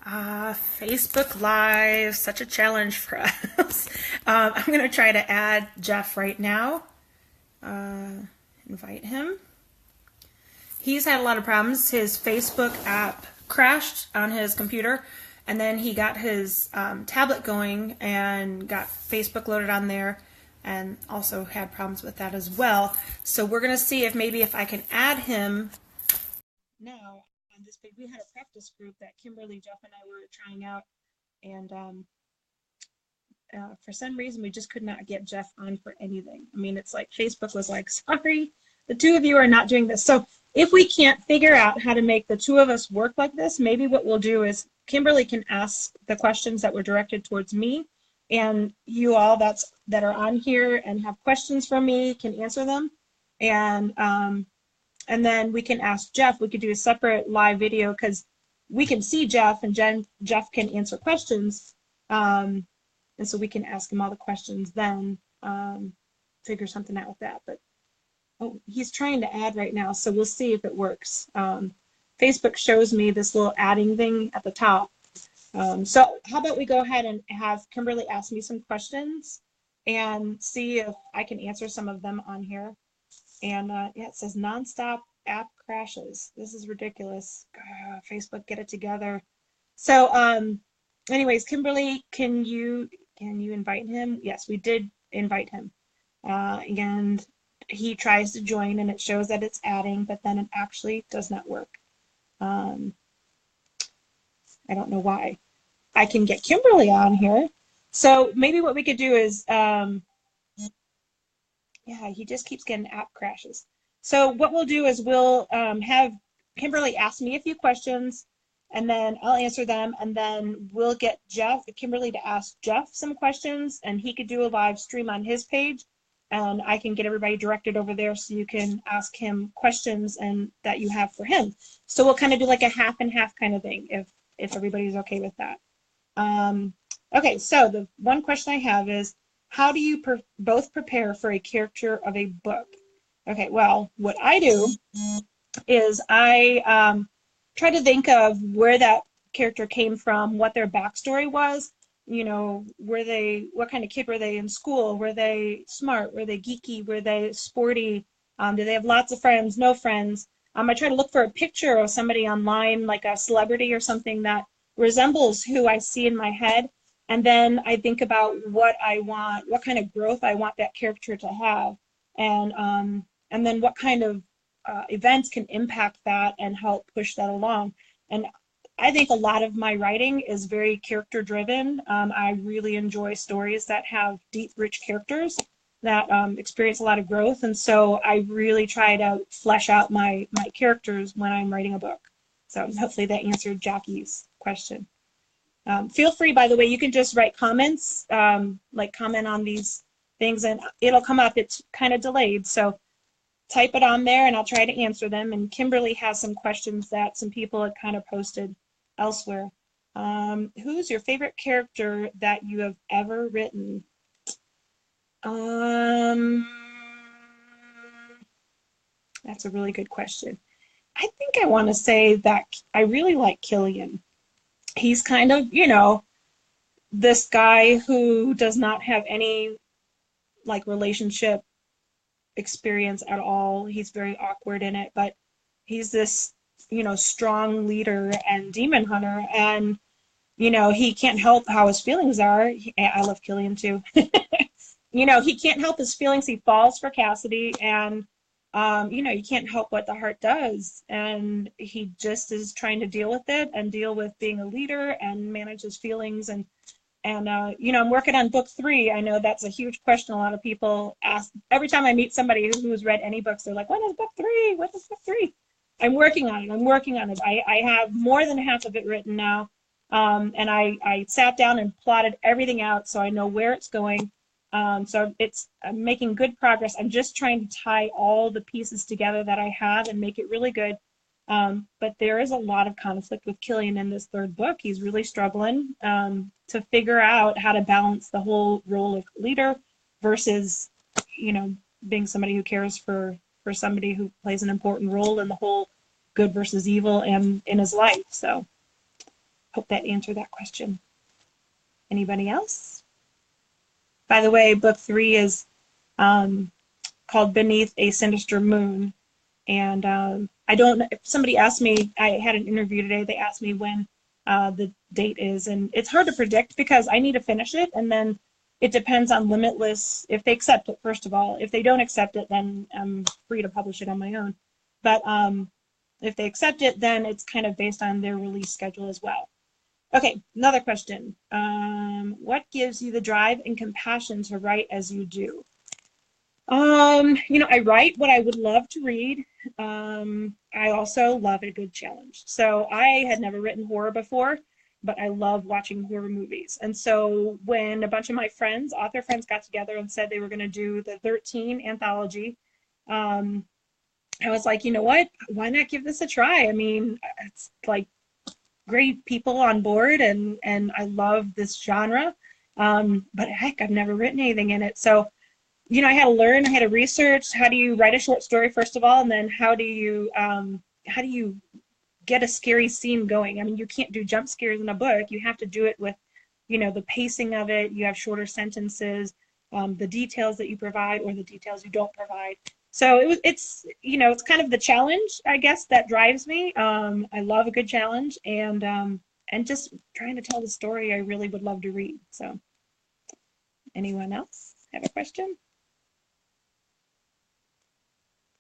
Facebook Live, such a challenge for us. I'm going to try to add Jeff right now. Invite him. He's had a lot of problems. His Facebook app crashed on his computer, and then he got his tablet going and got Facebook loaded on there, and also had problems with that as well. So we're going to see if I can add him now on this page. We had a practice group that Kimberly, Jeff, and I were trying out, and for some reason we just could not get Jeff on for anything. I mean, it's like Facebook was like, sorry, the two of you are not doing this. So if we can't figure out how to make the two of us work like this, maybe what we'll do is Kimberly can ask the questions that were directed towards me, and you all that are on here and have questions from me can answer them. And then we can ask Jeff. We could do a separate live video because we can see Jeff, and Jeff can answer questions. And so we can ask him all the questions then, figure something out with that. But oh, he's trying to add right now, so we'll see if it works. Facebook shows me this little adding thing at the top. So how about we go ahead and have Kimberly ask me some questions and see if I can answer some of them on here. And yeah, it says nonstop app crashes. This is ridiculous. Facebook, get it together. So anyways, Kimberly, can you invite him? Yes, we did invite him. And he tries to join and it shows that it's adding, but then it actually does not work. I don't know why. I can get Kimberly on here. So maybe what we could do is yeah, he just keeps getting app crashes. So what we'll do is we'll have Kimberly ask me a few questions, and then I'll answer them, and then we'll get Kimberly to ask Jeff some questions, and he could do a live stream on his page, and I can get everybody directed over there so you can ask him questions and that you have for him. So we'll kind of do like a half and half kind of thing if everybody's okay with that. Okay, so the one question I have is, how do you both prepare for a character of a book? Okay, well, what I do is I try to think of where that character came from, what their backstory was. You know, what kind of kid were they in school? Were they smart? Were they geeky? Were they sporty? Do they have lots of friends? No friends? I try to look for a picture of somebody online, like a celebrity or something that resembles who I see in my head. And then I think about what I want, what kind of growth I want that character to have, and then what kind of events can impact that and help push that along. And I think a lot of my writing is very character driven. I really enjoy stories that have deep, rich characters that experience a lot of growth. And so I really try to flesh out my characters when I'm writing a book. So hopefully that answered Jackie's question. Feel free, by the way, you can just write comments, like comment on these things, and it'll come up. It's kind of delayed, so type it on there, and I'll try to answer them. And Kimberly has some questions that some people had kind of posted elsewhere. Who's your favorite character that you have ever written? That's a really good question. I think I want to say that I really like Killian. He's kind of, you know, this guy who does not have any like relationship experience at all. He's very awkward in it, but he's this, you know, strong leader and demon hunter, and you know, he can't help how his feelings are. I love Killian too. You know, he can't help his feelings. He falls for Cassidy, and you know, you can't help what the heart does, and he just is trying to deal with it and deal with being a leader and manage his feelings. And you know, I'm working on book 3. I know that's a huge question. A lot of people ask every time I meet somebody who's read any books. They're like, "When is book 3? What is book 3?" I'm working on it. I'm working on it. I have more than half of it written now, and I sat down and plotted everything out so I know where it's going. So I'm making good progress. I'm just trying to tie all the pieces together that I have and make it really good. But there is a lot of conflict with Killian in this 3rd book. He's really struggling to figure out how to balance the whole role of leader versus, you know, being somebody who cares for somebody who plays an important role in the whole good versus evil and in his life. So hope that answered that question. Anybody else? By the way, book 3 is called Beneath a Sinister Moon. And I don't know, if somebody asked me, I had an interview today, they asked me when the date is, and it's hard to predict because I need to finish it, and then it depends on Limitless, if they accept it, first of all. If they don't accept it, then I'm free to publish it on my own. But if they accept it, then it's kind of based on their release schedule as well. Okay, another question. What gives you the drive and compassion to write as you do? I write what I would love to read. I also love a good challenge. So I had never written horror before, but I love watching horror movies. And so when a bunch of my friends, author friends, got together and said they were going to do the 13 anthology, I was like, you know what? Why not give this a try? I mean, it's like great people on board, and I love this genre. But heck, I've never written anything in it. So, I had to learn, I had to research, how do you write a short story, first of all, and then how do you get a scary scene going? I mean, you can't do jump scares in a book. You have to do it with, the pacing of it. You have shorter sentences, the details that you provide or the details you don't provide. So it's kind of the challenge, I guess, that drives me. I love a good challenge, and just trying to tell the story I really would love to read. So, anyone else have a question?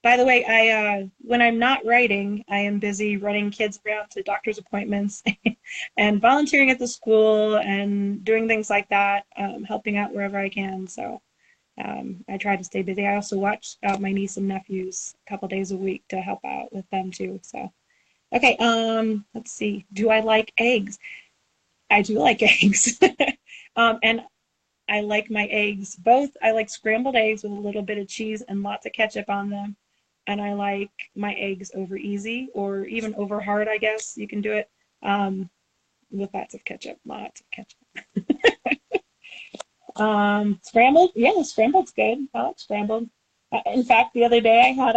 By the way, when I'm not writing, I am busy running kids around to doctor's appointments and volunteering at the school and doing things like that, helping out wherever I can. So I try to stay busy. I also watch my niece and nephews a couple days a week to help out with them too. So, okay, let's see. Do I like eggs? I do like eggs. And I like my eggs both. I like scrambled eggs with a little bit of cheese and lots of ketchup on them. And I like my eggs over easy or even over hard, I guess you can do it, with lots of ketchup. Scrambled, yeah, scrambled's good. I like scrambled. In fact, the other day I had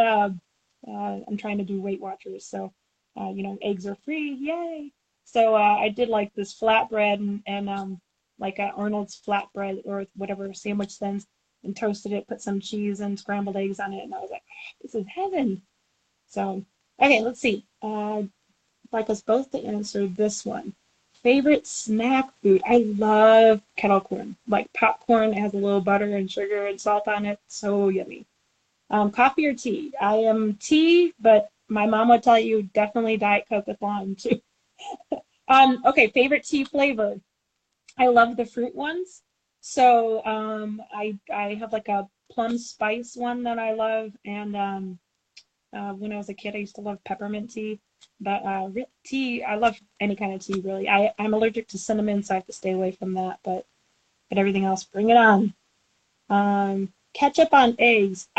I'm trying to do Weight Watchers, so eggs are free, yay! So I did like this flatbread and like Arnold's flatbread or whatever sandwich things, and toasted it, put some cheese and scrambled eggs on it, and I was like, oh, this is heaven. So, okay, let's see. I'd like us both to answer this one. Favorite snack food? I love kettle corn. Like popcorn, it has a little butter and sugar and salt on it. So yummy. Coffee or tea? I am tea, but my mom would tell you definitely Diet Coke with lime too. Okay, favorite tea flavor. I love the fruit ones. So I have like a plum spice one that I love, and when I was a kid, I used to love peppermint tea. But tea, I love any kind of tea really. I'm allergic to cinnamon, so I have to stay away from that. But everything else, bring it on. Ketchup on eggs.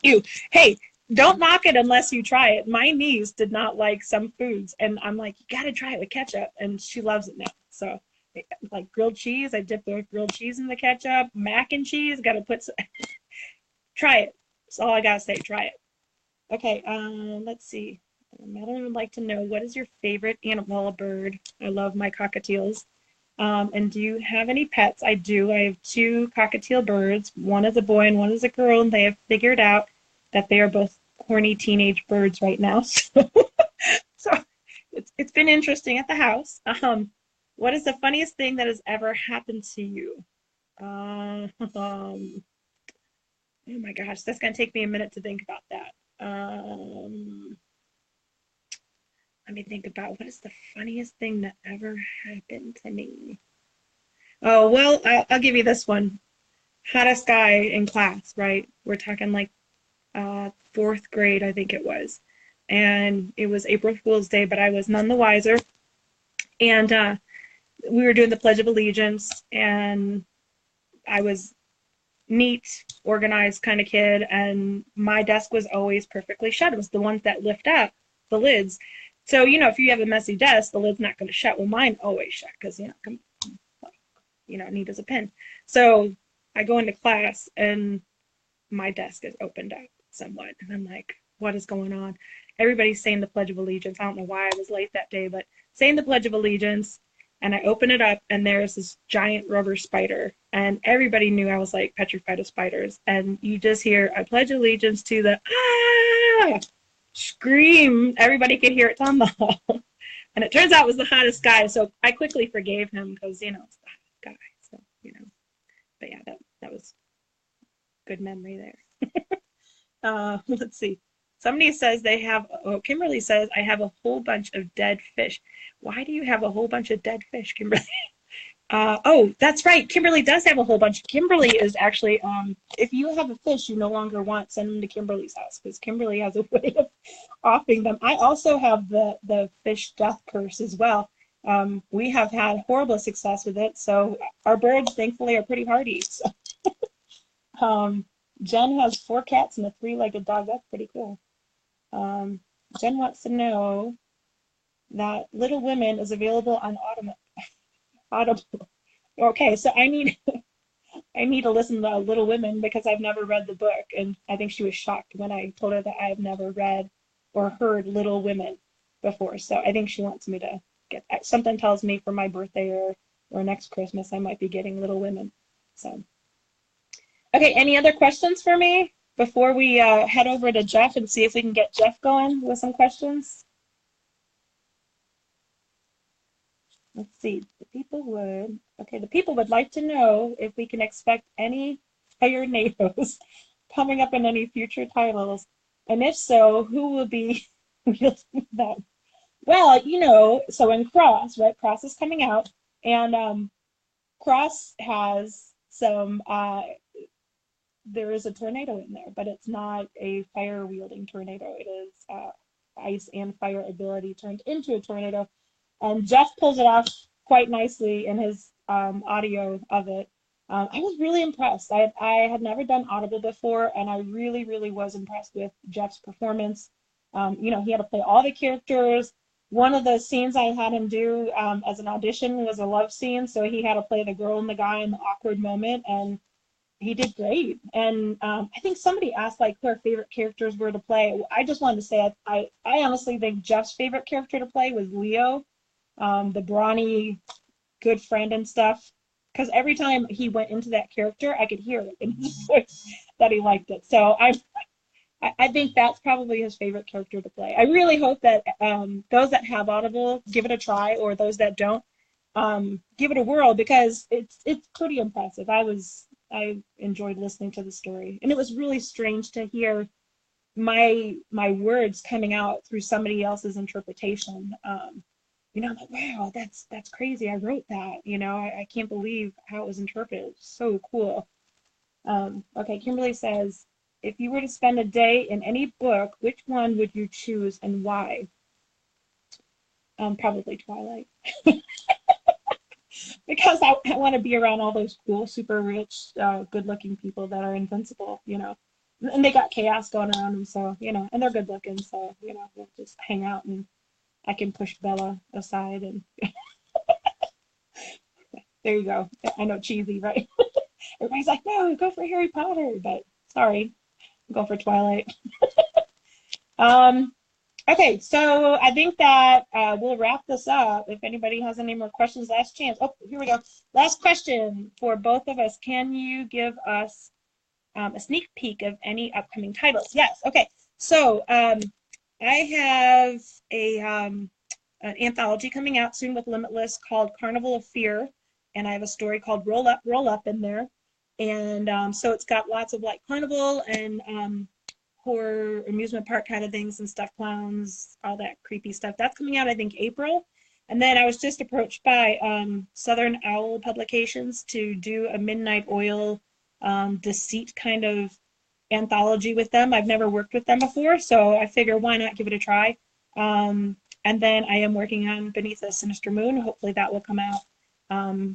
Ew. Hey, don't knock it unless you try it. My niece did not like some foods, and I'm like, you gotta try it with ketchup, and she loves it now. So, like grilled cheese, I dip the grilled cheese in the ketchup. Mac and cheese, gotta put some. Try it. That's all I gotta say. Try it. Okay. Let's see. Madeline would like to know, what is your favorite animal or bird? I love my cockatiels. And do you have any pets? I do. I have 2 cockatiel birds. One is a boy and one is a girl, and they have figured out that they are both horny teenage birds right now. So it's been interesting at the house. What is the funniest thing that has ever happened to you? Oh my gosh, that's gonna take me a minute to think about that. Let me think about what is the funniest thing that ever happened to me. Oh, well, I'll give you this one. Hottest guy in class, right? We're talking like 4th grade, I think it was. And it was April Fool's Day, but I was none the wiser. And we were doing the Pledge of Allegiance, and I was neat, organized kind of kid, and my desk was always perfectly shut. It was the ones that lift up, the lids. So, if you have a messy desk, the lid's not going to shut. Well, mine always shut because, neat as a pin. So I go into class and my desk is opened up somewhat. And I'm like, what is going on? Everybody's saying the Pledge of Allegiance. I don't know why I was late that day, but saying the Pledge of Allegiance, and I open it up, and there's this giant rubber spider, and everybody knew I was like petrified of spiders. And you just hear, I pledge allegiance to the ah scream. Everybody could hear it on the hall, and it turns out it was the hottest guy. So I quickly forgave him because it's the hottest guy. So but yeah, that was good memory there. Let's see. Somebody says Kimberly says, I have a whole bunch of dead fish. Why do you have a whole bunch of dead fish, Kimberly? Oh, that's right. Kimberly does have a whole bunch. Kimberly is actually, if you have a fish you no longer want, send them to Kimberly's house because Kimberly has a way of offing them. I also have the fish death curse as well. We have had horrible success with it. So our birds, thankfully, are pretty hardy. So. Jen has 4 cats and a 3-legged dog. That's pretty cool. Jen wants to know that Little Women is available on Audible. Okay, so I need to listen to Little Women because I've never read the book, and I think she was shocked when I told her that I've never read or heard Little Women before. So I think she wants me to get that. Something tells me for my birthday or next Christmas I might be getting Little Women. So. Okay, any other questions for me before we head over to Jeff and see if we can get Jeff going with some questions? Let's see, the people would like to know if we can expect any fire NATOs coming up in any future titles, and if so, who will be wielding them? Well, so in Cross, right, Cross is coming out, and Cross has some, there is a tornado in there, but it's not a fire-wielding tornado. It is ice and fire ability turned into a tornado. And Jeff pulls it off quite nicely in his audio of it. I was really impressed. I had never done Audible before, and I really, really was impressed with Jeff's performance. He had to play all the characters. One of the scenes I had him do as an audition was a love scene, so he had to play the girl and the guy in the awkward moment, and he did great. And I think somebody asked who our favorite characters were to play. I just wanted to say I honestly think Jeff's favorite character to play was Leo, the brawny good friend and stuff, because every time he went into that character I could hear it in his voice that he liked it. So I think that's probably his favorite character to play. I really hope that those that have Audible give it a try, or those that don't, give it a whirl, because it's pretty impressive. I enjoyed listening to the story, and it was really strange to hear my words coming out through somebody else's interpretation. I'm like, wow, that's crazy. I wrote that. I can't believe how it was interpreted. It's so cool. Okay, Kimberly says, if you were to spend a day in any book, which one would you choose and why? Probably Twilight. Because I want to be around all those cool, super rich, good-looking people that are invincible, and they got chaos going around them, so, and they're good-looking, so, we'll just hang out, and I can push Bella aside, and there you go. I know, cheesy, right? Everybody's like, no, go for Harry Potter, but sorry, go for Twilight. Okay, so I think that we'll wrap this up. If anybody has any more questions, last chance. Oh, here we go. Last question for both of us. Can you give us a sneak peek of any upcoming titles? Yes. Okay. So I have an anthology coming out soon with Limitless called Carnival of Fear, and I have a story called Roll Up in there. And so it's got lots of carnival and horror, amusement park kind of things and stuffed clowns, all that creepy stuff. That's coming out, I think, April. And then I was just approached by Southern Owl Publications to do a Midnight Oil deceit kind of anthology with them. I've never worked with them before, so I figure why not give it a try. And then I am working on Beneath a Sinister Moon. Hopefully that will come out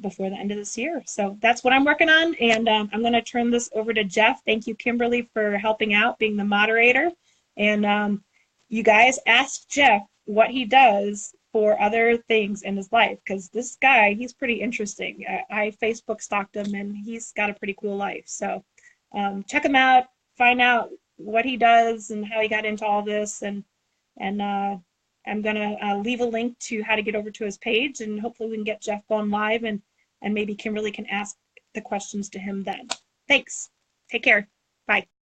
before the end of this year. So that's what I'm working on, and I'm going to turn this over to Jeff. Thank you, Kimberly, for helping out, being the moderator. And you guys ask Jeff what he does for other things in his life, because this guy, he's pretty interesting. I Facebook stalked him, and he's got a pretty cool life. So check him out, find out what he does and how he got into all this, and I'm going to leave a link to how to get over to his page, and hopefully we can get Jeff going live, and maybe Kimberly can ask the questions to him then. Thanks. Take care. Bye.